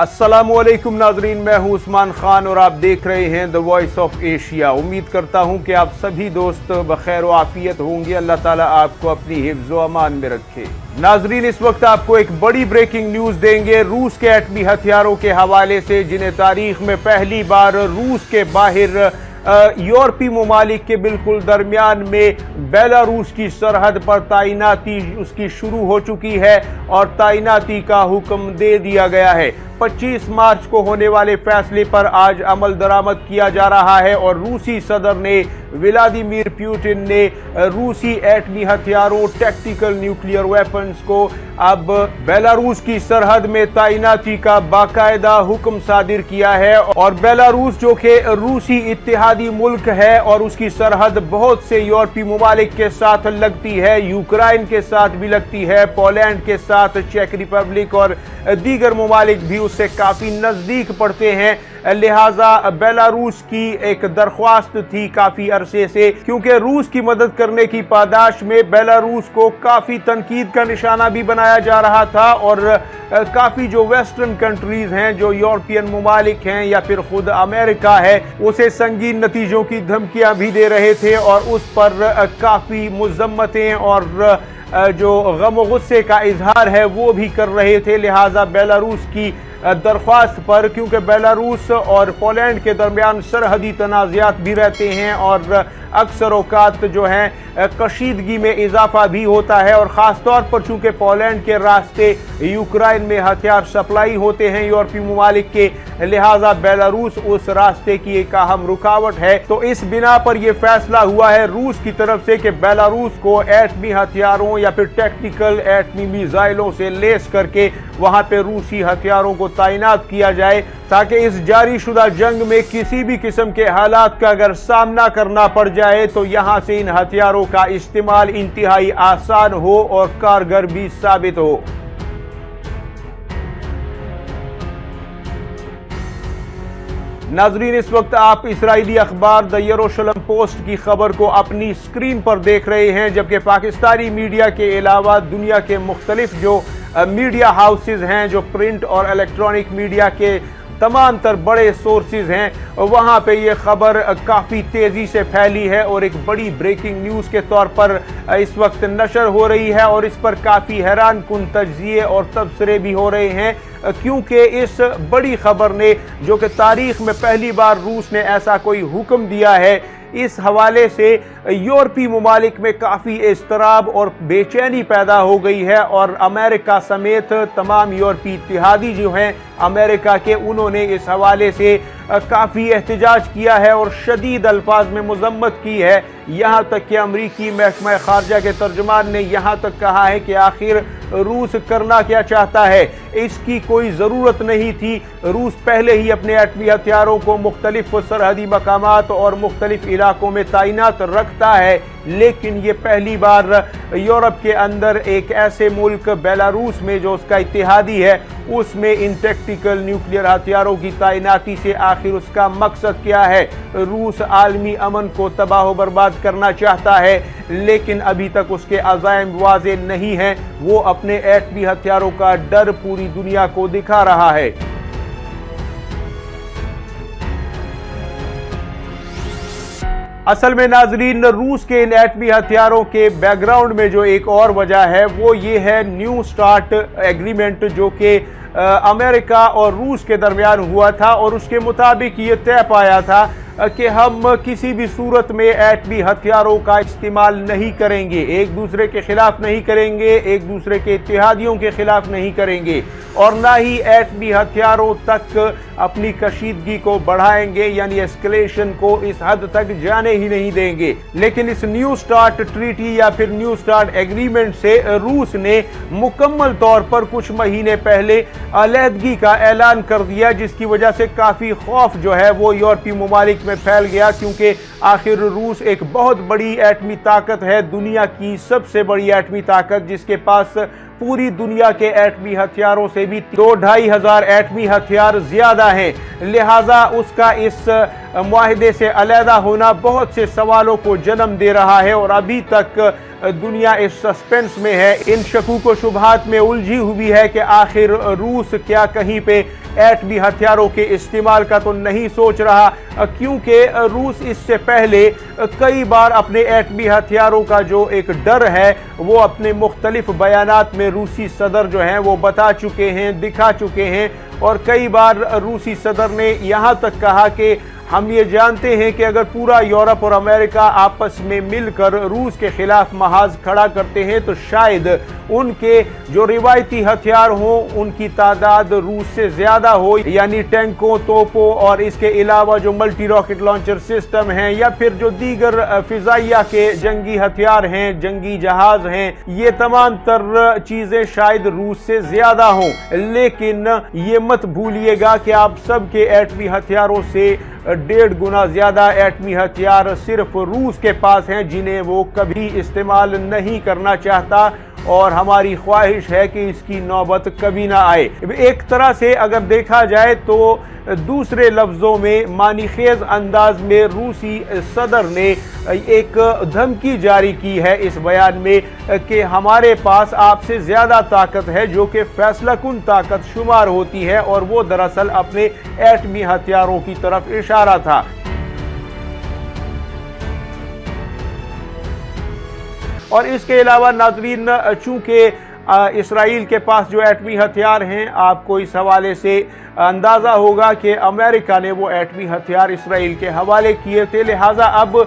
अस्सलामुअलैकुम नाजरीन, मैं हूं उस्मान खान और आप देख रहे हैं द वॉइस ऑफ एशिया। उम्मीद करता हूं कि आप सभी दोस्त बखैर व आफियत होंगे। अल्लाह ताला आपको अपनी हिफ्ज़ व अमान में रखे। नाजरीन, इस वक्त आपको एक बड़ी ब्रेकिंग न्यूज़ देंगे रूस के एटमी हथियारों के हवाले से, जिन्हें तारीख में पहली बार रूस के बाहर यूरोपीय ममालिक के बिल्कुल दरमियान में बेलारूस की सरहद पर तैनाती उसकी शुरू हो चुकी है और तैनाती का हुक्म दे दिया गया है। 25 मार्च को होने वाले फैसले पर आज अमल दरामद किया जा रहा है और रूसी सदर ने व्लादिमीर पुतिन ने रूसी एटमी हथियारों टैक्टिकल न्यूक्लियर वेपन्स को अब बेलारूस की सरहद में तैनाती का बाकायदा हुक्म सादिर किया है। और बेलारूस जो कि रूसी इत्तेहादी मुल्क है और उसकी सरहद बहुत से यूरोपीय ममालिक के साथ लगती है, यूक्रेन के साथ भी लगती है, पोलैंड के साथ, चेक रिपब्लिक और दीगर ममालिक भी उससे काफी नजदीक पड़ते हैं। लिहाजा बेलारूस की एक दरख्वास्त थी काफी अरसे से, क्योंकि रूस की मदद करने की पादाश में बेलारूस को काफी तनकीद का निशाना भी बनाया जा रहा था और काफी जो वेस्टर्न कंट्रीज हैं, जो यूरोपियन ममालिक हैं या फिर खुद अमेरिका है, उसे संगीन नतीजों की धमकियां भी दे रहे थे और उस पर काफी मुज़म्मतें और जो गम गुस्से का इजहार है वो भी कर रहे थे। लिहाजा बेलारूस की दरख्वास्त पर, क्योंकि बेलारूस और पोलैंड के दरमियान सरहदी तनाज़ात भी रहते हैं और अक्सर औकात जो हैं कशीदगी में इजाफा भी होता है, और ख़ास तौर पर चूँकि पोलैंड के रास्ते यूक्रेन में हथियार सप्लाई होते हैं यूरोपीय ममालिक के, लिहाजा बेलारूस उस रास्ते की एक अहम रुकावट है। तो इस बिना पर यह फैसला हुआ है रूस की तरफ से कि बेलारूस को एटमी हथियारों या फिर टैक्टिकल एटमी मिसाइलों से लेस करके वहां पे रूसी हथियारों को तैनात किया जाए, ताकि इस जारी शुदा जंग में किसी भी किस्म के हालात का अगर सामना करना पड़ जाए तो यहां से इन हथियारों का इस्तेमाल इंतहाई आसान हो और कारगर भी साबित हो। नाजरीन, इस वक्त आप इसराइली अखबार द यरूशलेम पोस्ट की खबर को अपनी स्क्रीन पर देख रहे हैं, जबकि पाकिस्तानी मीडिया के अलावा दुनिया के मुख्तलिफ जो मीडिया हाउसेज हैं, जो प्रिंट और इलेक्ट्रॉनिक मीडिया के तमाम तर बड़े सोर्सेज हैं, वहाँ पे ये खबर काफ़ी तेज़ी से फैली है और एक बड़ी ब्रेकिंग न्यूज़ के तौर पर इस वक्त नशर हो रही है और इस पर काफ़ी हैरान कुन तज्ज़िये और तबसरे भी हो रहे हैं, क्योंकि इस बड़ी खबर ने, जो कि तारीख में पहली बार रूस ने ऐसा कोई हुक्म दिया है, इस हवाले से यूरोपीय ममालिक में काफ़ी इस्तराब और बेचैनी पैदा हो गई है और अमेरिका समेत तमाम यूरोपीय इत्तेहादी जो हैं अमेरिका के, उन्होंने इस हवाले से काफ़ी एहतजाज किया है और शदीद अल्फाज में मुज़म्मत की है। यहाँ तक कि अमरीकी महकमा खारजा के तर्जुमान ने यहाँ तक कहा है कि आखिर रूस करना क्या चाहता है, इसकी कोई ज़रूरत नहीं थी। रूस पहले ही अपने एटमी हथियारों को मुख्तलिफ सरहदी मकामात और मुख्तलिफ इलाकों में तैनात रखता है, लेकिन ये पहली बार यूरोप के अंदर एक ऐसे मुल्क बेलारूस में, जो उसका इत्तेहादी है, उसमें इन टैक्टिकल न्यूक्लियर हथियारों की तैनाती से आखिर उसका मकसद क्या है। रूस आलमी अमन को तबाह बर्बाद करना चाहता है, लेकिन अभी तक उसके अज़ाइम वाज़े नहीं हैं। वो अपने एटमी हथियारों का डर पूरी दुनिया को दिखा रहा है। असल में नाजरीन, रूस के इन एटमी हथियारों के बैकग्राउंड में जो एक और वजह है वो ये है न्यू स्टार्ट एग्रीमेंट, जो कि अमेरिका और रूस के दरमियान हुआ था और उसके मुताबिक ये तय पाया था कि हम किसी भी सूरत में एटमी हथियारों का इस्तेमाल नहीं करेंगे, एक दूसरे के खिलाफ नहीं करेंगे, एक दूसरे के इत्तेहादियों के खिलाफ नहीं करेंगे और ना ही एटमी हथियारों तक अपनी कशीदगी को बढ़ाएंगे, यानी एस्केलेशन को इस हद तक जाने ही नहीं देंगे। लेकिन इस न्यू स्टार्ट ट्रीटी या फिर न्यू स्टार्ट एग्रीमेंट से रूस ने मुकम्मल तौर पर कुछ महीने पहले अलहदगी का ऐलान कर दिया, जिसकी वजह से काफ़ी खौफ जो है वो यूरोपीय ममालिक में फैल गया, क्योंकि आखिर रूस एक बहुत बड़ी एटमी ताकत है, दुनिया की सबसे बड़ी एटमी ताकत, जिसके पास पूरी दुनिया के एटमी हथियारों से भी 2-2.5 हजार एटमी हथियार ज्यादा हैं। लिहाजा उसका इस मुआहदे से अलहदा होना बहुत से सवालों को जन्म दे रहा है और अभी तक दुनिया इस सस्पेंस में है, इन शकूक व शुबहात में उलझी हुई है कि आखिर रूस क्या कहीं पे एटमी हथियारों के इस्तेमाल का तो नहीं सोच रहा, क्योंकि रूस इससे पहले कई बार अपने एटमी हथियारों का जो एक डर है वो अपने मुख्तलिफ बयानात में रूसी सदर जो हैं वो बता चुके हैं, दिखा चुके हैं। और कई बार रूसी सदर ने यहाँ तक कहा कि हम ये जानते हैं कि अगर पूरा यूरोप और अमेरिका आपस में मिलकर रूस के खिलाफ महाज खड़ा करते हैं तो शायद उनके जो रिवायती हथियार हों उनकी तादाद रूस से ज़्यादा हो, यानी टैंकों, तोपों और इसके अलावा जो मल्टी रॉकेट लॉन्चर सिस्टम हैं या फिर जो दीगर फिजाइया के जंगी हथियार हैं, जंगी जहाज हैं, ये तमाम तर चीज़ें शायद रूस से ज़्यादा हों। लेकिन ये मत भूलिएगा कि आप सब के एटमी हथियारों से 1.5 गुना ज़्यादा एटमी हथियार सिर्फ रूस के पास हैं, जिन्हें वो कभी इस्तेमाल नहीं करना चाहता और हमारी ख्वाहिश है कि इसकी नौबत कभी ना आए। एक तरह से अगर देखा जाए तो दूसरे लफ्ज़ों में मानीखेज अंदाज में रूसी सदर ने एक धमकी जारी की है इस बयान में कि हमारे पास आपसे ज़्यादा ताकत है, जो कि फैसला कुन ताकत शुमार होती है, और वो दरअसल अपने एटमी हथियारों की तरफ इशारा था। और इसके अलावा नाज़रीन, चूँकि इसराइल के पास जो एटमी हथियार हैं, आपको इस हवाले से अंदाज़ा होगा कि अमेरिका ने वो एटमी हथियार इसराइल के हवाले किए थे, लिहाजा अब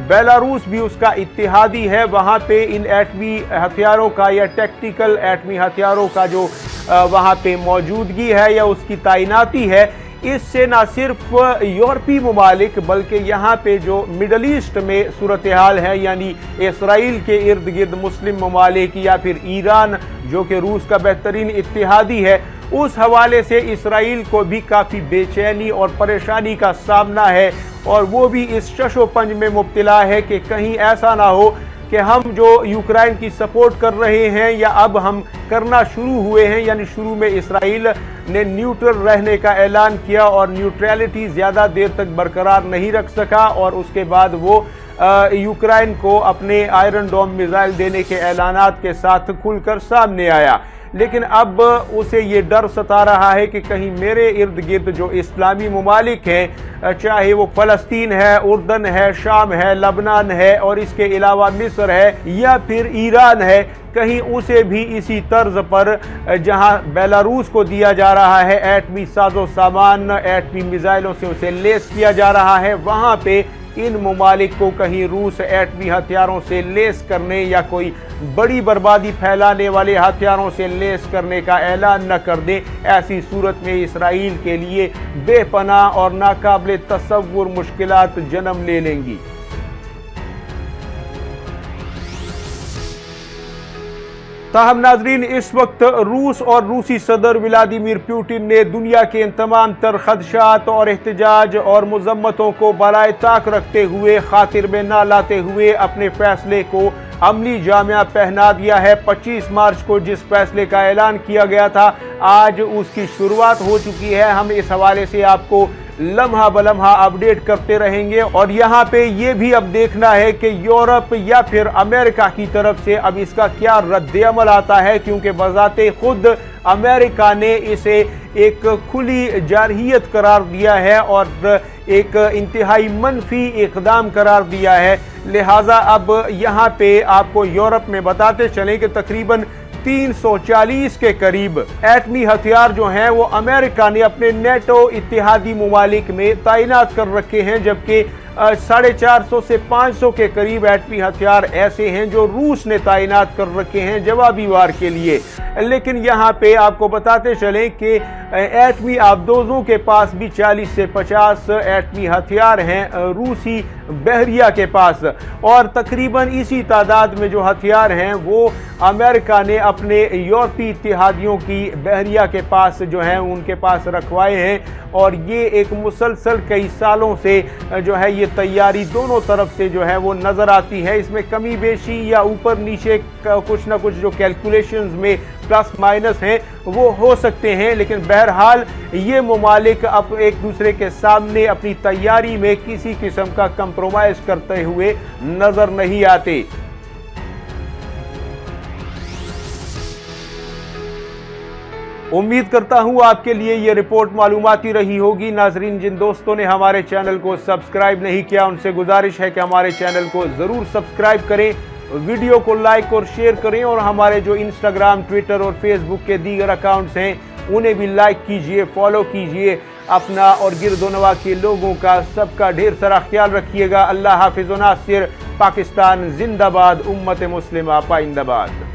बेलारूस भी उसका इत्तेहादी है। वहाँ पे इन एटमी हथियारों का या टैक्टिकल एटमी हथियारों का जो वहाँ पे मौजूदगी है या उसकी तैनाती है, इससे ना सिर्फ यूरोपीय ममालिक बल्कि यहाँ पे जो मिडल ईस्ट में सूरत हाल है, यानी इसराइल के इर्द गिर्द मुस्लिम ममालिक या फिर ईरान जो कि रूस का बेहतरीन इत्तेहादी है, उस हवाले से इसराइल को भी काफ़ी बेचैनी और परेशानी का सामना है। और वो भी इस शशोपंज में मुब्तला है कि कहीं ऐसा ना हो कि हम जो यूक्रेन की सपोर्ट कर रहे हैं या अब हम करना शुरू हुए हैं, यानी शुरू में इसराइल ने न्यूट्रल रहने का ऐलान किया और न्यूट्रलिटी ज़्यादा देर तक बरकरार नहीं रख सका, और उसके बाद वो यूक्रेन को अपने आयरन डोम मिसाइल देने के ऐलानात के साथ खुलकर सामने आया। लेकिन अब उसे ये डर सता रहा है कि कहीं मेरे इर्द गिर्द जो इस्लामी ममालिक हैं, चाहे वो फ़लस्तीन है, उर्दन है, शाम है, लबनान है और इसके अलावा मिस्र है या फिर ईरान है, कहीं उसे भी इसी तर्ज पर जहां बेलारूस को दिया जा रहा है एटमी साजो सामान, एटमी मिसाइलों से उसे लेस किया जा रहा है, वहां पे इन ममालिक को कहीं रूस एटमी हथियारों से लेस करने या कोई बड़ी बर्बादी फैलाने वाले हथियारों से लेस करने का ऐलान न कर दे। ऐसी सूरत में इसराइल के लिए बेपनाह और नाकाबिल तसव्वुर मुश्किलात जन्म ले लेंगी। ताहम नाजरीन, इस वक्त रूस और रूसी सदर व्लादिमीर पुतिन ने दुनिया के इन तमाम तर खदशात और एहतजाज और मजम्मतों को बलाए ताक रखते हुए, खातिर में ना लाते हुए अपने फैसले को अमली जामिया पहना दिया है। 25 मार्च को जिस फैसले का ऐलान किया गया था, आज उसकी शुरुआत हो चुकी है। हम इस हवाले से आपको लम्हा बलम्हा अपडेट करते रहेंगे। और यहाँ पे ये भी अब देखना है कि यूरोप या फिर अमेरिका की तरफ से अब इसका क्या रद्द-ए-अमल आता है, क्योंकि बजाते खुद अमेरिका ने इसे एक खुली जारहियत करार दिया है और एक इंतहाई मनफी इक़दाम करार दिया है। लिहाजा अब यहाँ पे आपको यूरोप में बताते चलें कि तकरीबन 340 के करीब एटमी हथियार जो हैं वो अमेरिका ने अपने नेटो इत्तेहादी ममालिक में तैनात कर रखे हैं, जबकि 450 से 500 के करीब एटमी हथियार ऐसे हैं जो रूस ने तैनात कर रखे हैं जवाबी वार के लिए। लेकिन यहाँ पे आपको बताते चलें कि एटमी आबदोजों के पास भी 40 से 50 एटमी हथियार हैं रूसी बहरिया के पास, और तकरीबन इसी तादाद में जो हथियार हैं वो अमेरिका ने अपने यूरोपीय इत्तेहादियों की बहरिया के पास जो हैं उनके पास रखवाए हैं। और ये एक मुसलसल कई सालों से जो है ये तैयारी दोनों तरफ से जो है वो नज़र आती है। इसमें कमी बेशी या ऊपर नीचे कुछ ना कुछ जो कैलकुलेशंस में प्लस माइनस हैं वो हो सकते हैं, लेकिन बहरहाल ये ममालिक अब एक दूसरे के सामने अपनी तैयारी में किसी किस्म का कंप्रोमाइज़ करते हुए नज़र नहीं आते। उम्मीद करता हूँ आपके लिए ये रिपोर्ट मालूमाती रही होगी। नाजरीन, जिन दोस्तों ने हमारे चैनल को सब्सक्राइब नहीं किया उनसे गुजारिश है कि हमारे चैनल को ज़रूर सब्सक्राइब करें, वीडियो को लाइक और शेयर करें, और हमारे जो इंस्टाग्राम, ट्विटर और फेसबुक के दीगर अकाउंट्स हैं उन्हें भी लाइक कीजिए, फॉलो कीजिए। अपना और गिरदोनवा के लोगों का सबका ढेर सारा ख्याल रखिएगा। अल्लाह हाफिज़ व नासिर। पाकिस्तान जिंदाबाद, उम्मत मुस्लिमा पाइंदाबाद।